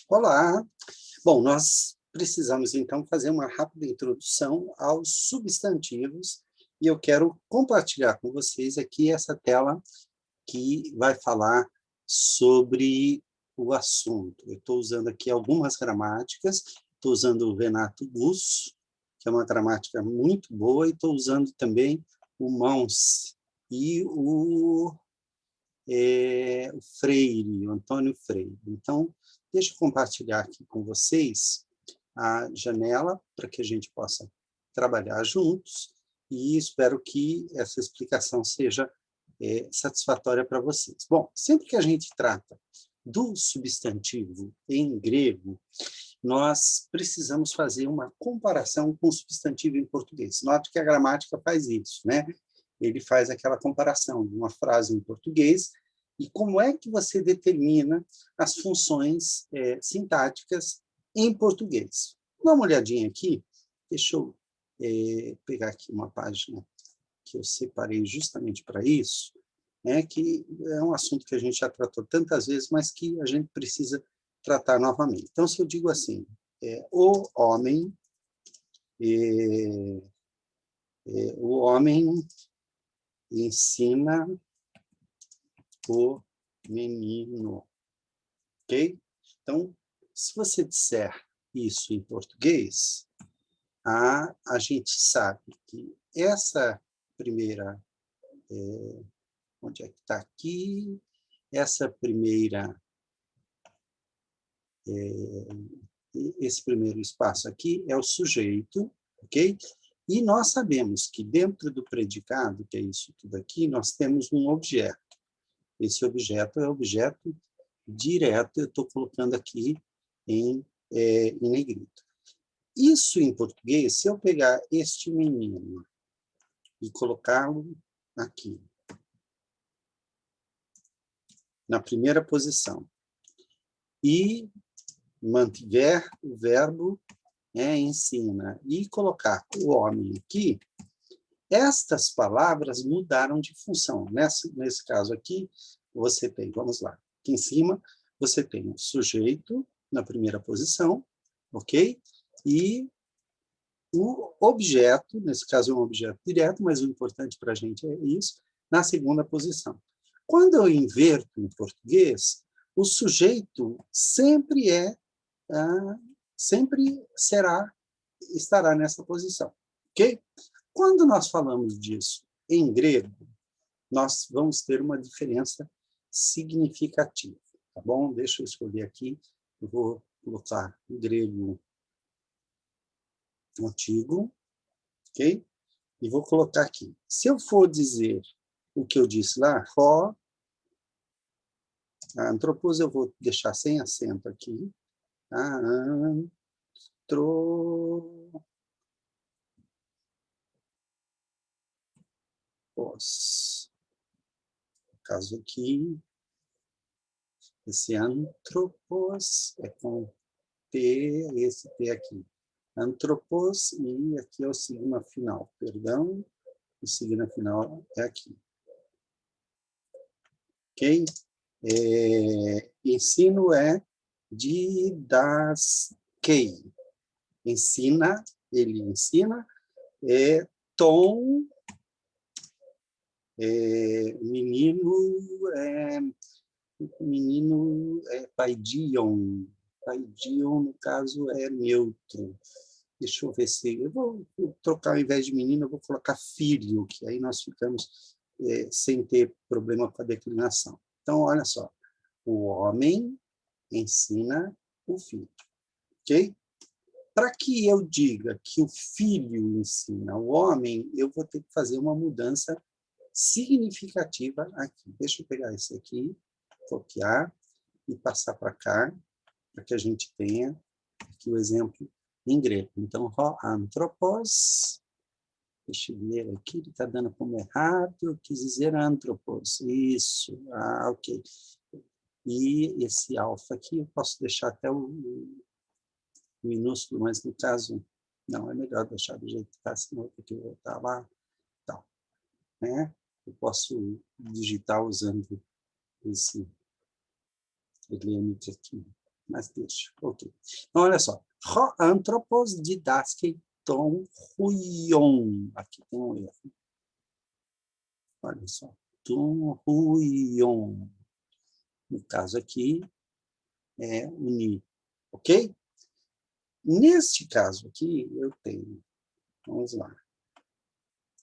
Olá! Bom, nós precisamos, então, fazer uma rápida introdução aos substantivos e eu quero compartilhar com vocês aqui essa tela que vai falar sobre o assunto. Eu estou usando aqui algumas gramáticas, estou usando o Renato Gusso, que é uma gramática muito boa, e estou usando também o Mons e o Freire, o Antônio Freire. Então, deixa eu compartilhar aqui com vocês a janela para que a gente possa trabalhar juntos e espero que essa explicação seja satisfatória para vocês. Bom, sempre que a gente trata do substantivo em grego, nós precisamos fazer uma comparação com o substantivo em português. Note que a gramática faz isso, né? Ele faz aquela comparação de uma frase em português e como é que você determina as funções sintáticas em português. Dá uma olhadinha aqui, deixa eu pegar aqui uma página que eu separei justamente para isso, que é um assunto que a gente já tratou tantas vezes, mas que a gente precisa tratar novamente. Então, se eu digo assim, o homem ensina o menino, ok? Então, se você disser isso em português, a gente sabe que essa primeira, onde é que está aqui? Essa primeira, esse primeiro espaço aqui é o sujeito, ok? E nós sabemos que dentro do predicado, que é isso tudo aqui, nós temos um objeto. Esse objeto é objeto direto, eu estou colocando aqui em negrito. Isso em português, se eu pegar este menino e colocá-lo aqui, na primeira posição, e mantiver o verbo ensina, e colocar o homem aqui, estas palavras mudaram de função. Nesse caso aqui, você tem, vamos lá, aqui em cima, você tem o sujeito na primeira posição, ok? E o objeto, nesse caso é um objeto direto, mas o importante para a gente é isso, na segunda posição. Quando eu inverto em português, o sujeito sempre estará nessa posição, ok? Quando nós falamos disso em grego, nós vamos ter uma diferença significativa, tá bom? Deixa eu escolher aqui, eu vou colocar o grego antigo, ok? E vou colocar aqui. Se eu for dizer o que eu disse lá, antropos eu vou deixar sem acento aqui, antropos. No caso aqui, esse antropos é com T, esse T aqui. Antropos, e aqui é o sigma final, perdão, o sigma final é aqui. Ok? Ensino é didaskei. Ensina, ele ensina, tom, menino é paidion. Paidion, no caso, é neutro. Deixa eu ver se... Eu vou trocar, ao invés de menino, eu vou colocar filho, que aí nós ficamos sem ter problema com a declinação. Então, olha só. O homem ensina o filho. Ok? Para que eu diga que o filho ensina o homem, eu vou ter que fazer uma mudança significativa aqui. Deixa eu pegar esse aqui, copiar e passar para cá, para que a gente tenha aqui o exemplo em grego. Então, antropos, deixa eu ver aqui, ele está dando como errado, eu quis dizer antropos, isso, ok. E esse alfa aqui, eu posso deixar até o minúsculo, mas no caso, não, é melhor deixar do jeito que está, senão eu tenho que voltar lá, tal, né? Eu posso digitar usando esse limite aqui. mas deixa, ok. Então, olha só. Ho anthropos didaskei ton huion. Aqui tem um erro. Olha só. Ton huion. No caso aqui, é uni. Ok? Neste caso aqui, eu tenho, vamos lá,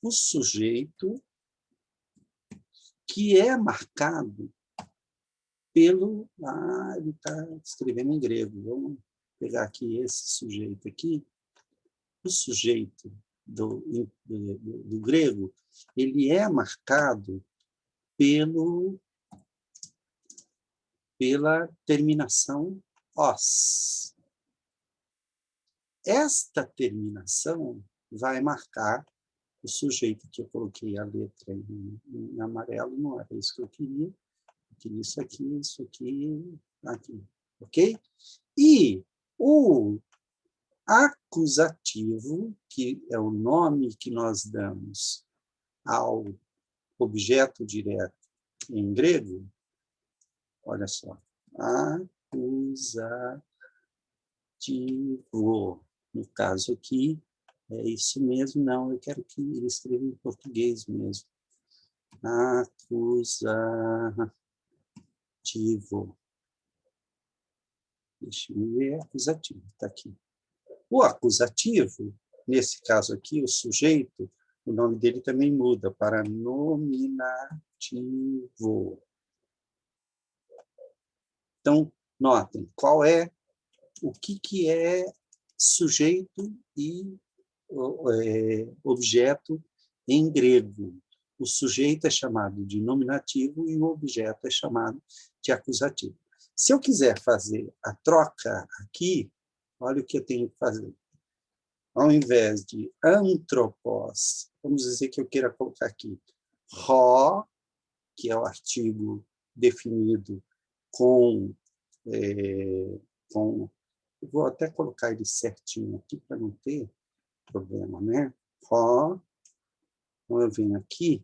o sujeito que é marcado pelo... Ah, ele está escrevendo em grego. Vamos pegar aqui esse sujeito aqui. O sujeito do grego, ele é marcado pela terminação os. Esta terminação vai marcar o sujeito, que eu coloquei a letra em amarelo, não era isso que eu queria. Eu queria isso aqui, aqui. Ok? E o acusativo, que é o nome que nós damos ao objeto direto em grego, olha só, acusativo. No caso aqui, é isso mesmo, não, eu quero que ele escreva em português mesmo. Acusativo. Deixa eu ver, acusativo, está aqui. O acusativo, nesse caso aqui, o sujeito, o nome dele também muda para nominativo. Então, notem, o que é sujeito e objeto em grego. O sujeito é chamado de nominativo e o objeto é chamado de acusativo. Se eu quiser fazer a troca aqui, olha o que eu tenho que fazer. Ao invés de antropos, vamos dizer que eu queira colocar aqui ro, que é o artigo definido com vou até colocar ele certinho aqui para não ter problema, né? Ro, então eu venho aqui,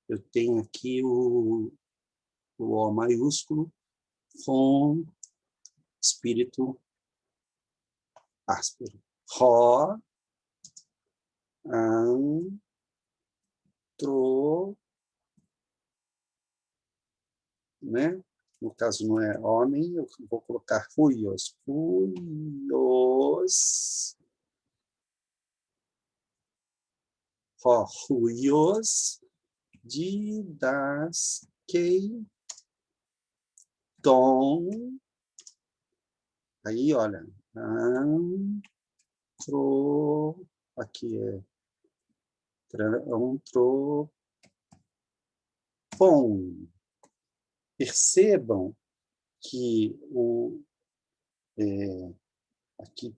eu tenho aqui o O maiúsculo com espírito áspero. Ro, antro, né? No caso não é homem, eu vou colocar fuios. Fuios. Fuios didaskei ton. Aí, olha. Aqui é antropon. Percebam que aqui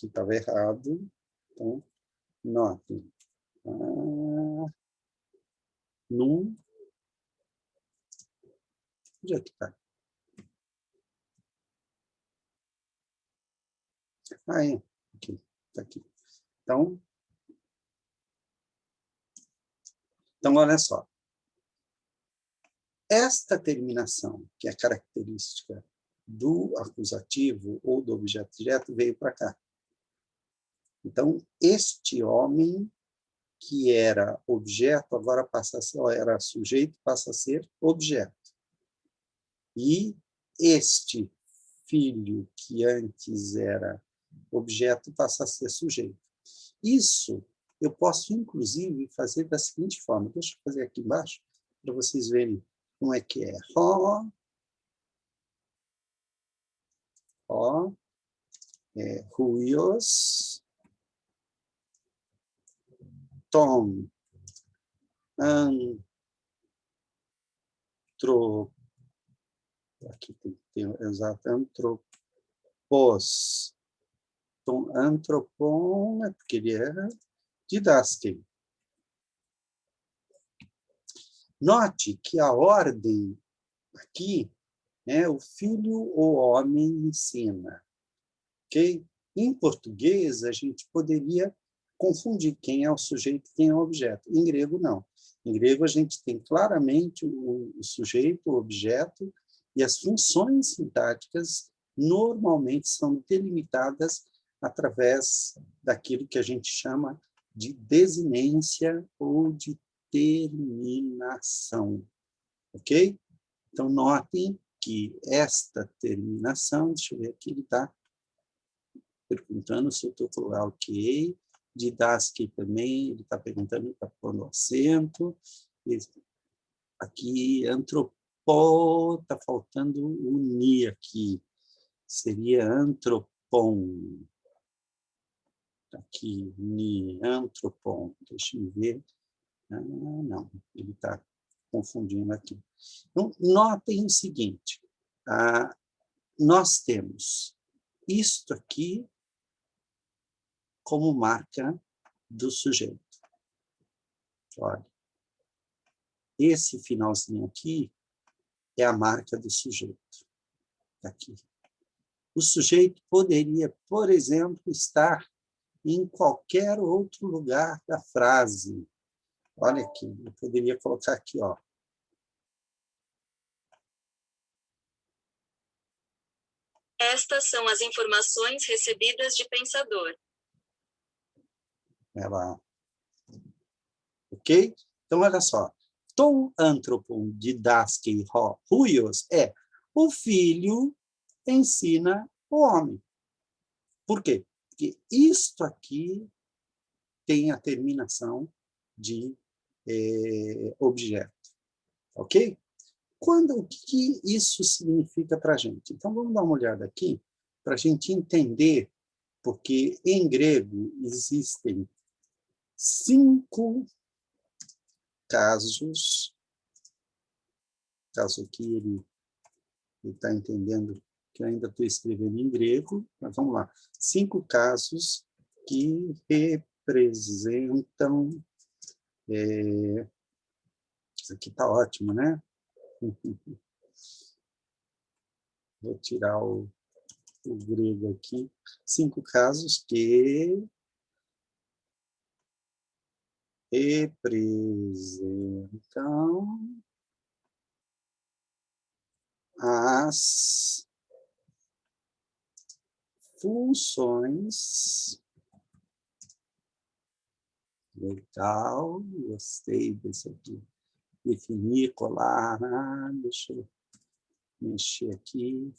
estava errado, então, notem. Onde é que está? É, aqui, está aqui. Então, olha só. Esta terminação, que é característica do acusativo ou do objeto direto, veio para cá. Então, este homem que era objeto, agora passa a ser, era sujeito, passa a ser objeto. E este filho, que antes era objeto, passa a ser sujeito. Isso eu posso, inclusive, fazer da seguinte forma. Deixa eu fazer aqui embaixo, para vocês verem como é que é. Ruios, tom, aqui tem que ter exato, antropos. Então, antropon é porque ele é didaskei. Note que a ordem aqui é o filho ou homem ensina. Okay? Em português, a gente poderia confundir quem é o sujeito e quem é o objeto. Em grego, não. Em grego, a gente tem claramente o sujeito, o objeto, e as funções sintáticas normalmente são delimitadas através daquilo que a gente chama de desinência ou de terminação, ok? Então, notem que esta terminação, deixa eu ver aqui, ele está perguntando se eu estou colocando ok, de Dasky também, ele está perguntando, está pondo acento, aqui, antropó, está faltando unir aqui, seria antropon, aqui, ni, antropon, deixa eu ver, não, ele está confundindo aqui. Então, notem o seguinte, nós temos isto aqui como marca do sujeito. Olha, esse finalzinho aqui é a marca do sujeito. Aqui. O sujeito poderia, por exemplo, estar em qualquer outro lugar da frase. Olha aqui, eu poderia colocar aqui, ó. Estas são as informações recebidas de pensador. Ela... Ok? Então, olha só. Ton antropon didaskei huios é o filho ensina o homem. Por quê? Porque isto aqui tem a terminação de objeto. Ok? O que isso significa para a gente? Então, vamos dar uma olhada aqui para a gente entender, porque em grego existem 5 casos. Caso aqui ele está entendendo que eu ainda estou escrevendo em grego, mas vamos lá. 5 casos que representam... isso aqui está ótimo, né? Vou tirar o grego aqui. 5 casos que representam as funções. Legal, gostei desse aqui. Definir, colar, deixa eu mexer aqui.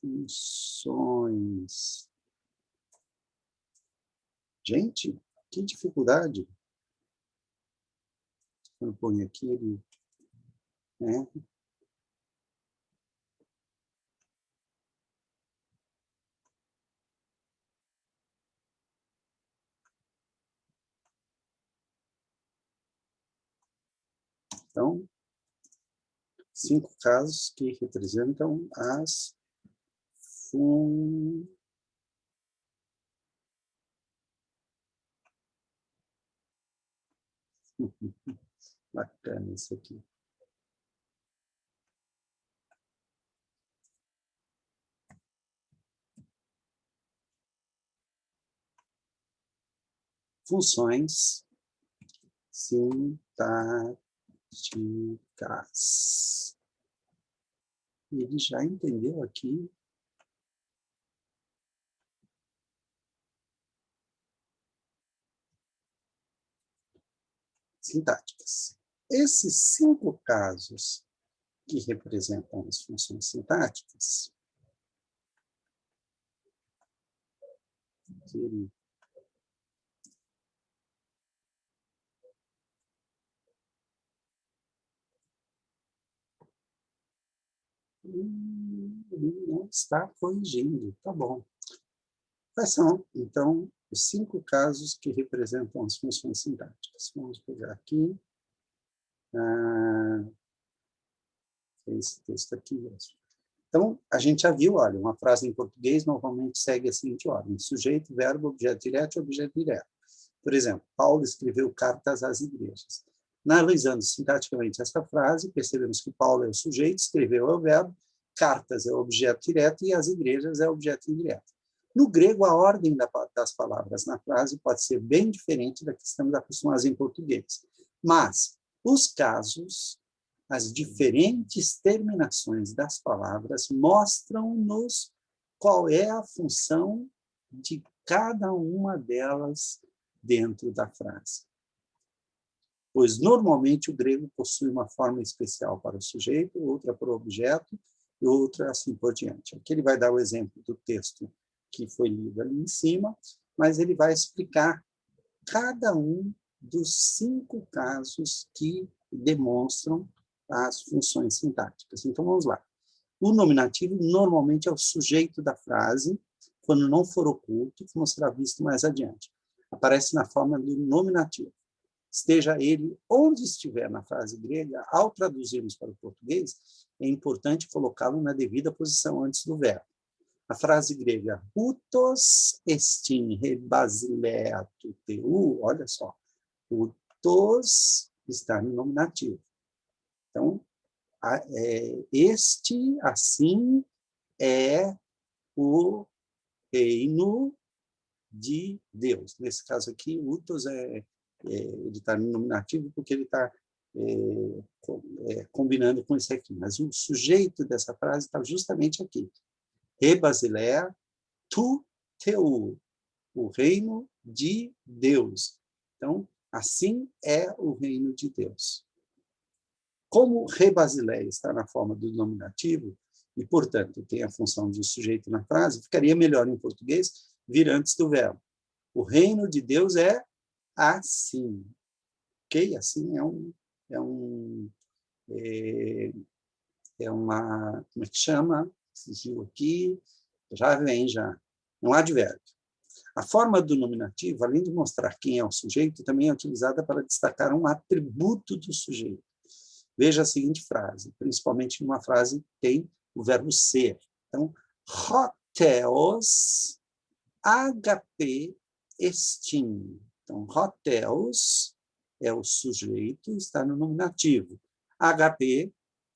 Funções. Gente, que dificuldade. Eu ponho aqui, né? Então, 5 casos que representam as bacana isso aqui. Funções sintáticas. Ele já entendeu aqui. Sintáticas. Esses 5 casos que representam as funções sintáticas, não está corrigindo, tá bom. Quais são, então, os 5 casos que representam as funções sintáticas? Vamos pegar aqui. Esse texto aqui mesmo. Então, a gente já viu, olha, uma frase em português normalmente segue a seguinte ordem: sujeito, verbo, objeto direto e objeto direto. Por exemplo, Paulo escreveu cartas às igrejas. Analisando sintaticamente essa frase, percebemos que Paulo é o sujeito, escreveu é o verbo, cartas é o objeto direto e as igrejas é o objeto indireto. No grego, a ordem das palavras na frase pode ser bem diferente da que estamos acostumados em português. Mas os casos as diferentes terminações das palavras mostram-nos qual é a função de cada uma delas dentro da frase. Pois, normalmente, o grego possui uma forma especial para o sujeito, outra para o objeto, e outra assim por diante. Aqui ele vai dar o exemplo do texto que foi lido ali em cima, mas ele vai explicar cada um dos 5 casos que demonstram as funções sintáticas. Então, vamos lá. O nominativo, normalmente, é o sujeito da frase, quando não for oculto, como será visto mais adiante. Aparece na forma do nominativo. Esteja ele onde estiver na frase grega, ao traduzirmos para o português, é importante colocá-lo na devida posição antes do verbo. A frase grega, hutos estin he basileia tuteu, olha só, hutos está no nominativo. Então, este, assim, é o reino de Deus. Nesse caso aqui, hutos ele está no nominativo porque ele está combinando com isso aqui. Mas o sujeito dessa frase está justamente aqui. He basileia tu teu, o reino de Deus. Então, assim é o reino de Deus. Como He basileia está na forma do nominativo, e, portanto, tem a função de sujeito na frase, ficaria melhor em português vir antes do verbo. O reino de Deus é assim. Ok? Assim é uma... Como é que chama? Fugiu aqui. Já vem, já. Um advérbio. A forma do nominativo, além de mostrar quem é o sujeito, também é utilizada para destacar um atributo do sujeito. Veja a seguinte frase, principalmente numa frase que tem o verbo ser. Então, hoteos HP estin. Então, hoteos é o sujeito, está no nominativo. HP,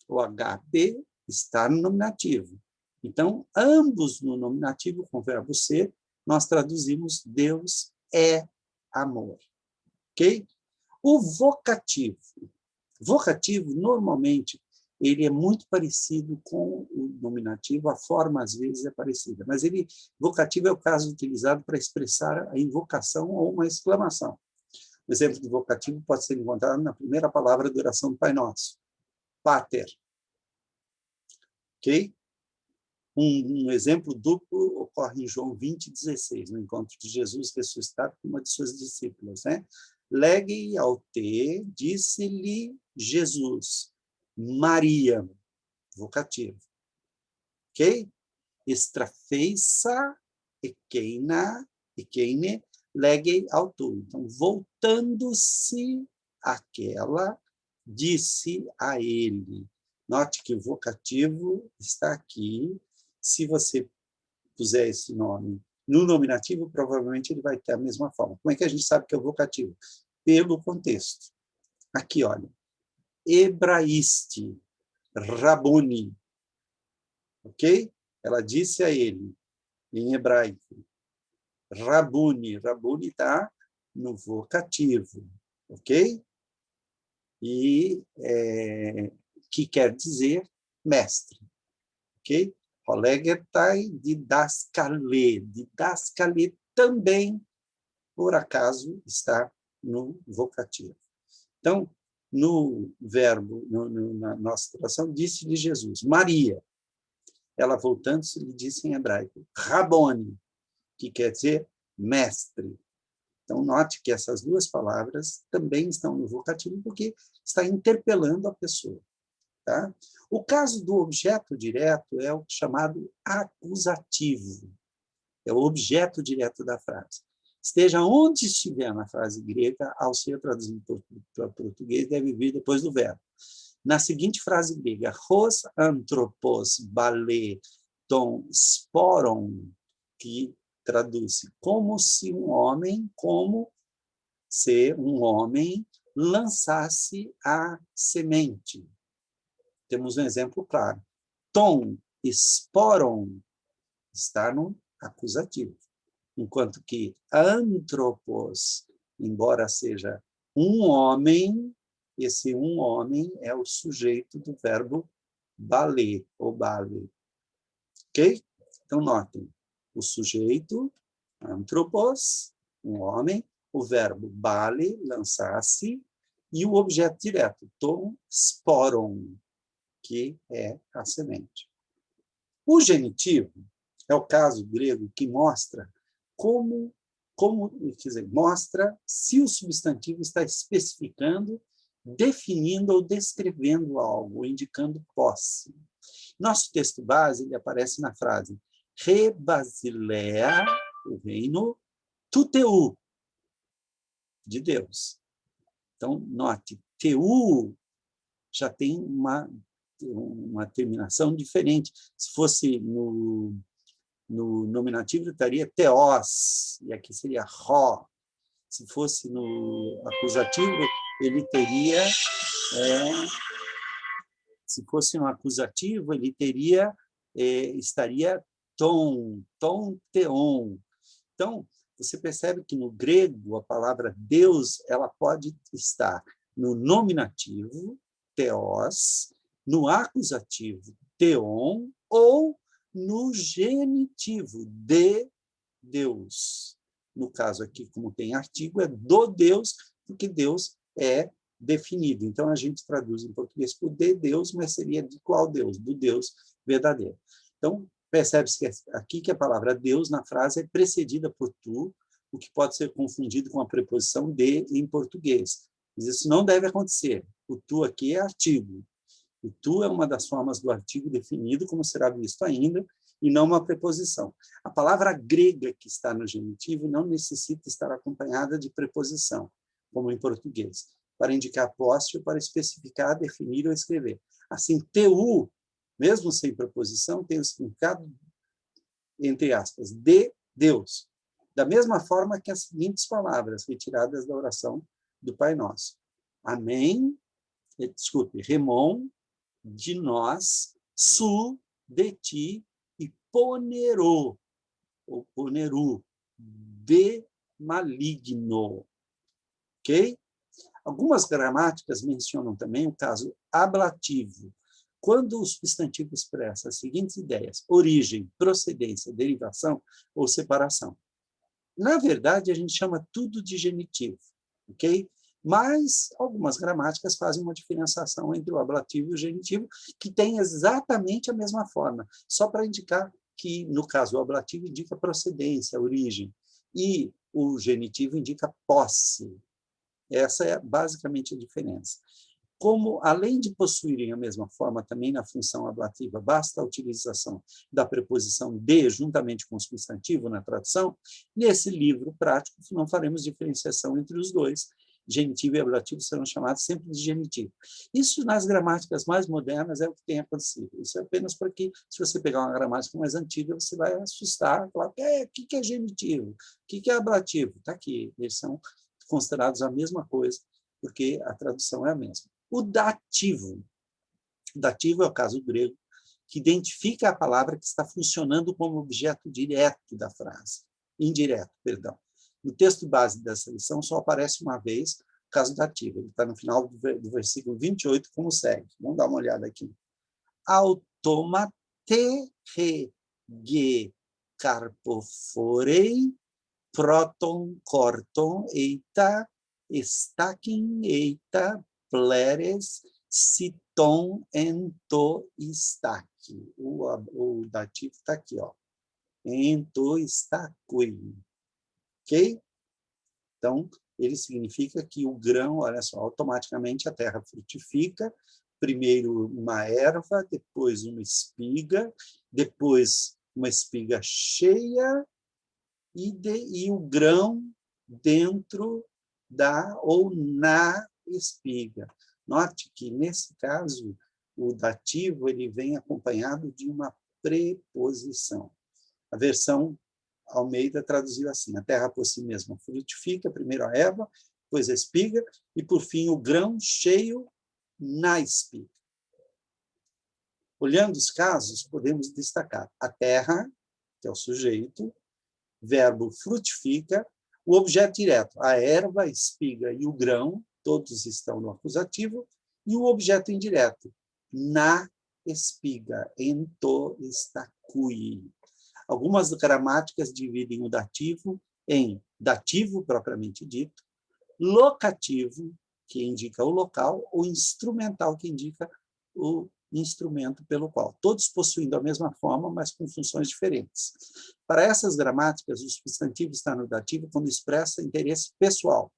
ou HP, está no nominativo. Então, ambos no nominativo, com o verbo ser, nós traduzimos Deus é amor. Ok? O vocativo. Vocativo, normalmente, ele é muito parecido com o nominativo, a forma, às vezes, é parecida. Mas vocativo é o caso utilizado para expressar a invocação ou uma exclamação. O exemplo de vocativo pode ser encontrado na primeira palavra da oração do Pai Nosso. Pater. Ok? Um exemplo duplo ocorre em João 20:16, no encontro de Jesus ressuscitado com uma de suas discípulas. Né? Legue ao te, disse-lhe Jesus, Maria, vocativo. Ok? Estrafeissa, ekeine, legue ao tu. Então, voltando-se àquela, disse a ele. Note que o vocativo está aqui. Se você puser esse nome no nominativo, provavelmente ele vai ter a mesma forma. Como é que a gente sabe que é o vocativo? Pelo contexto. Aqui, olha. Hebraíste, Raboni. Ok? Ela disse a ele, em hebraico. Rabuni. Rabuni está no vocativo. Ok? E que quer dizer mestre. Ok? Rolegetai didascale. Didascale também, por acaso, está no vocativo. Então, no verbo, na nossa tradução, disse-lhe Jesus, Maria. Ela, voltando-se, lhe disse em hebraico, Raboni, que quer dizer mestre. Então, note que essas duas palavras também estão no vocativo, porque está interpelando a pessoa. Tá? O caso do objeto direto é o chamado acusativo. É o objeto direto da frase. Esteja onde estiver na frase grega, ao ser traduzido para português, deve vir depois do verbo. Na seguinte frase grega, hos anthropos bale ton sporon, que traduz como se um homem, lançasse a semente. Temos um exemplo claro. Ton, sporon, está no acusativo. Enquanto que anthropos, embora seja um homem, esse um homem é o sujeito do verbo baler, ou bale. Ok? Então, notem, o sujeito, anthropos, um homem, o verbo bale, lançar-se, e o objeto direto, ton sporon, que é a semente. O genitivo é o caso grego que mostra quer dizer, mostra se o substantivo está especificando, definindo ou descrevendo algo, indicando posse. Nosso texto base ele aparece na frase Re Basilea, o reino, tuteu, de Deus. Então, note, teu já tem uma terminação diferente. Se fosse no nominativo, estaria teos, e aqui seria ró. Se fosse no acusativo, ele teria... se fosse no acusativo, ele teria... estaria ton, teon. Então, você percebe que no grego, a palavra Deus, ela pode estar no nominativo, teos, no acusativo, teon, ou no genitivo, de Deus. No caso aqui, como tem artigo, é do Deus, porque Deus é definido. Então, a gente traduz em português por de Deus, mas seria de qual Deus? Do Deus verdadeiro. Então, percebe-se aqui que a palavra Deus, na frase, é precedida por tu, o que pode ser confundido com a preposição de em português. Mas isso não deve acontecer. O tu aqui é artigo. O tu é uma das formas do artigo definido, como será visto ainda, e não uma preposição. A palavra grega que está no genitivo não necessita estar acompanhada de preposição, como em português, para indicar posse ou para especificar, definir ou escrever. Assim, teu, mesmo sem preposição, tem o significado, entre aspas, de Deus. Da mesma forma que as seguintes palavras, retiradas da oração do Pai Nosso. Amém, remon, de nós, su, de ti, e ponerô, ou poneru, de maligno. Ok? Algumas gramáticas mencionam também o caso ablativo, quando o substantivo expressa as seguintes ideias: origem, procedência, derivação ou separação. Na verdade, a gente chama tudo de genitivo, ok? Mas algumas gramáticas fazem uma diferenciação entre o ablativo e o genitivo, que tem exatamente a mesma forma, só para indicar que, no caso, o ablativo indica procedência, origem, e o genitivo indica posse. Essa é basicamente a diferença. Como, além de possuírem a mesma forma também na função ablativa, basta a utilização da preposição de juntamente com o substantivo na tradução, nesse livro prático não faremos diferenciação entre os dois. Genitivo e ablativo serão chamados sempre de genitivo. Isso, nas gramáticas mais modernas, é o que tem acontecido. Isso é apenas porque, se você pegar uma gramática mais antiga, você vai assustar, falar, o que é genitivo? O que é ablativo? Está aqui, eles são considerados a mesma coisa, porque a tradução é a mesma. O dativo. O dativo é o caso grego, que identifica a palavra que está funcionando como objeto direto da frase. Indireto, perdão. No texto base dessa lição só aparece uma vez o caso dativo. Ele está no final do versículo 28, como segue. Vamos dar uma olhada aqui. Automate rege carpoforei proton corton eita estaquin eita pleres citon ento estaque. O dativo está aqui, ó. Ento estacui. Ok? Então, ele significa que o grão, olha só, automaticamente a terra frutifica, primeiro uma erva, depois uma espiga, depois uma espiga cheia e o grão dentro da ou na espiga. Note que, nesse caso, o dativo ele vem acompanhado de uma preposição. A versão Almeida traduziu assim: a terra por si mesma frutifica, primeiro a erva, depois a espiga, e, por fim, o grão cheio na espiga. Olhando os casos, podemos destacar a terra, que é o sujeito, verbo frutifica, o objeto direto, a erva, a espiga e o grão, todos estão no acusativo, e o objeto indireto, na espiga, ento estacui. Algumas gramáticas dividem o dativo em dativo propriamente dito, locativo, que indica o local, ou instrumental, que indica o instrumento pelo qual. Todos possuindo a mesma forma, mas com funções diferentes. Para essas gramáticas, o substantivo está no dativo quando expressa interesse pessoal,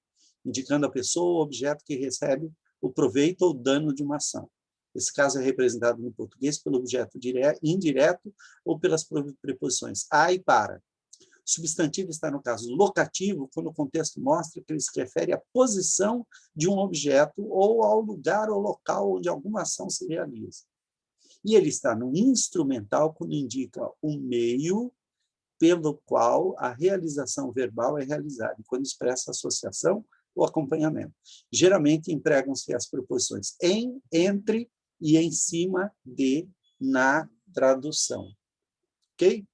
indicando a pessoa ou objeto que recebe o proveito ou dano de uma ação. Esse caso é representado no português pelo objeto indireto ou pelas preposições a e para. O substantivo está no caso locativo, quando o contexto mostra que ele se refere à posição de um objeto ou ao lugar ou local onde alguma ação se realiza. E ele está no instrumental, quando indica o meio pelo qual a realização verbal é realizada, quando expressa associação ou acompanhamento. Geralmente empregam-se as preposições em, entre e em cima de na tradução. Ok?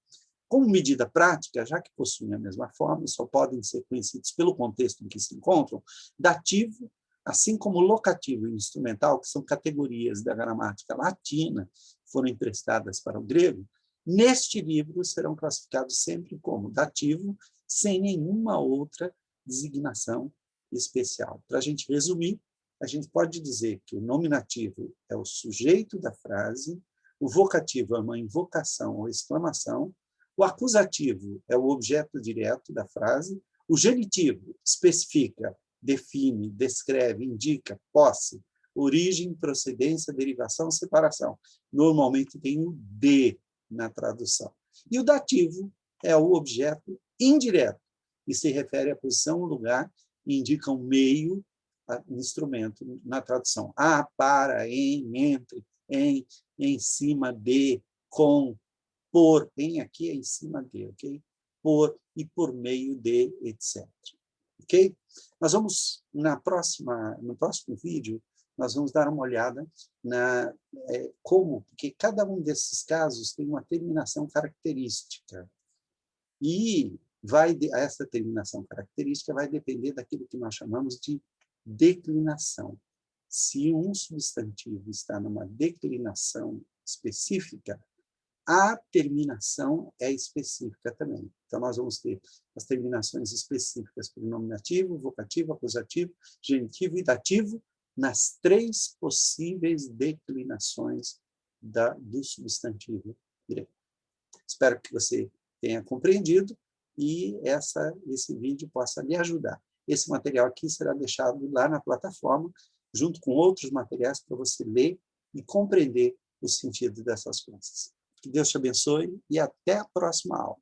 Como medida prática, já que possuem a mesma forma, só podem ser conhecidos pelo contexto em que se encontram, dativo, assim como locativo e instrumental, que são categorias da gramática latina, foram emprestadas para o grego, neste livro serão classificados sempre como dativo, sem nenhuma outra designação especial. Para a gente resumir, a gente pode dizer que o nominativo é o sujeito da frase, o vocativo é uma invocação ou exclamação, o acusativo é o objeto direto da frase, o genitivo especifica, define, descreve, indica, posse, origem, procedência, derivação, separação. Normalmente tem o de na tradução. E o dativo é o objeto indireto, e se refere à posição, lugar, e indica um meio, instrumento na tradução. A, para, em, entre, em cima de, com, por, em aqui é em cima de, ok? Por e por meio de, etc. Ok? Nós vamos, no próximo vídeo, nós vamos dar uma olhada na como, porque cada um desses casos tem uma terminação característica. E essa terminação característica vai depender daquilo que nós chamamos de declinação. Se um substantivo está numa declinação específica, a terminação é específica também. Então, nós vamos ter as terminações específicas para o nominativo, vocativo, acusativo, genitivo e dativo, nas 3 possíveis declinações do substantivo grego. Espero que você tenha compreendido e esse vídeo possa lhe ajudar. Esse material aqui será deixado lá na plataforma, junto com outros materiais para você ler e compreender o sentido dessas coisas. Que Deus te abençoe e até a próxima aula.